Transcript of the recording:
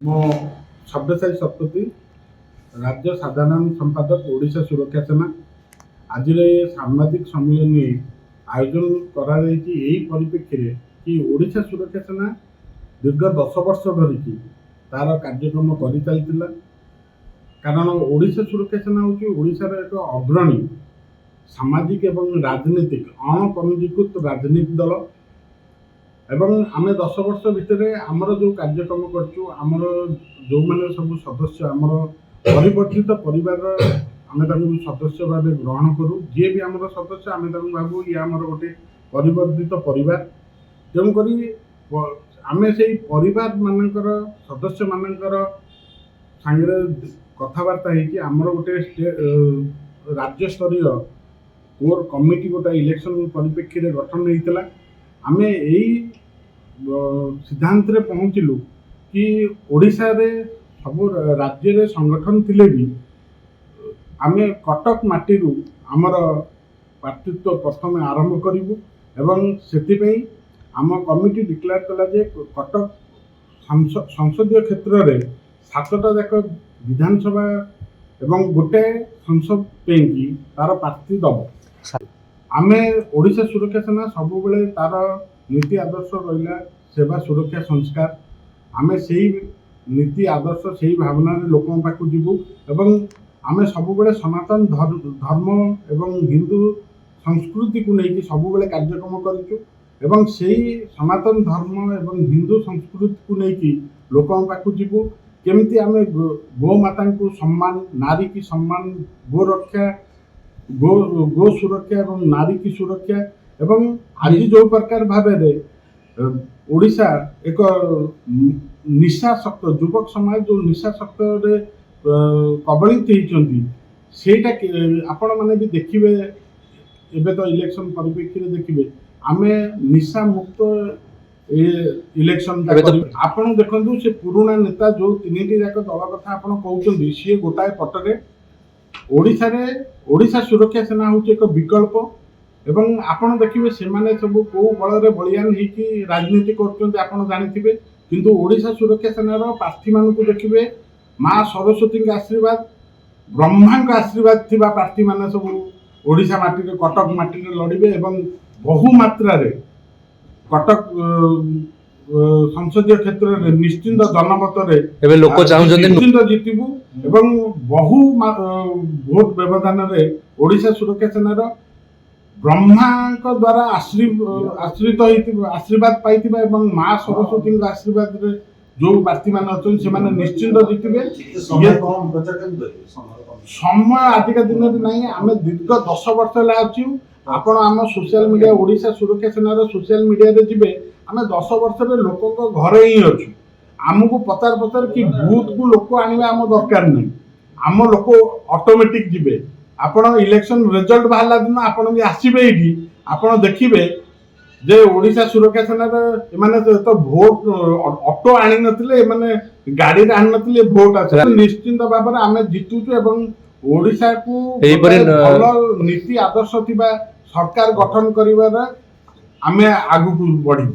मो सब्यसाची शतपथी राज्य साधारण संपादक ओडिशा सुरक्षा सेना आज सांबादिक सम्मेलन आयोजन परिप्रेक्षी कि ओडिशा सुरक्षा सेना दीर्घ 10 वर्ष धरिकी तार कार्यक्रम कर चलता। कारण ओडिशा सुरक्षा सेना हूँ ओडिशार एक अग्रणी सामाजिक एवं राजनीतिक अणपंजीकृत राजनीतिक दल एवं आम 10 वर्ष भितर आमर जो कार्यक्रम करमर जो मैंने सब सदस्य आमर परिवर्तित परिवार आम सदस्य भाव ग्रहण करूँ जी भी आम सदस्य आम भावू ये आमर गोटे परिवर्तित परिवार तेणुक आम से परिवार मानकर सदस्य मानकर सांगे कथबार्ता होमर गोटे राज्य स्तरीय कोर कमिटी गोटे इलेक्शन परिप्रेक्षी गठन होता। आम यही सिद्धांत पहुँचलु कि ओडिशा रे सब राज्य रे संगठन थिले भी आम कटक माटी आमर प्रार्थित्व प्रथम आरंभ करूँ एवं से आम कमिटी डिक्लेयर कला जे कटक संसदीय क्षेत्र में 7टा जाक विधानसभा एवं गोटे संसद पे तार प्रार्थी दब। आम ओडिशा सुरक्षा सेना सब बेले तार नीति आदर्श रहा सेवा सुरक्षा संस्कार आम से नीति आदर्श से भावना लोक पाक जीवु एवं आम सब बेले सनातन धर्म एवं हिंदू संस्कृति को लेकिन सब बेले कार्यक्रम करूँ एवं से सनातन धर्म एवं हिंदू संस्कृति को लेकिन लोक पाक जीवु केमती आम गो माता को सम्मान नारी की सम्मान गो रक्षा गो सुरक्षा एवं नारी की सुरक्षा एवं आज जो प्रकार भाव ओडिशा एक निशाशक्त युवक समाज जो निशाशक्त कबलित होती सेटा आपण मैंने भी देखिए एबे तो इलेक्शन परिप्रेक्षी देखिए आम निशा मुक्त इलेक्शन आपण देखु से पुराना नेता जो 3टी जाक दल कथा आप कहते सी गोटाए पटरे ओडिशा सुरक्षा सेना हूँ एक विकल्प एवं आपण देखिए से सब कौ बल बलियान होती राजनीति कर किंतु ओडिशा सुरक्षा सेनार प्रार्थी मान देखिए माँ सरस्वती आशीर्वाद ब्रह्मा आशीर्वाद थी प्रार्थी मान सब ओडिशा माटी कटक माटी लड़े एवं बहु मात्रा कटक संसदीय क्षेत्र में निश्चिंत जनमत लोक निश्चिंत जीतबू एवं बहु भोट व्यवधान ओडिशा सुरक्षा सेनार ब्रह्मा द्वारा आश्रित आशीर्वाद पाई माँ सरस्वती आशीर्वाद जो प्रार्थी मान अच्छे से निश्चिंत जीतबे समय आजिका दिन में नहीं आम दीर्घ 10 वर्ष है आपण आम सोशल मीडिया ओडिशा सुरक्षा सेनार सोशल मीडिया रे जिबे आम 10 वर्ष लोक घरे ही अच्छु आमको पचार पचार कि बूथ को लोक आने आम दरकार नहीं आम लोक ऑटोमेटिक जिबे आपण इलेक्शन रिजल्ट बाहर दिन आपण भी आसबे ये आपण देखिए जे ओडिशा सुरक्षा सेना तो भोट ऑटो आनी नथिले माने गाड़ी आनी नथिले भोट आसे निश्चिंत भाव में आम जीतुचु एवं ओडिशा को भल नीति आदर्श थिबा सरकार गठन करिवार आमे आगु बढ़ी।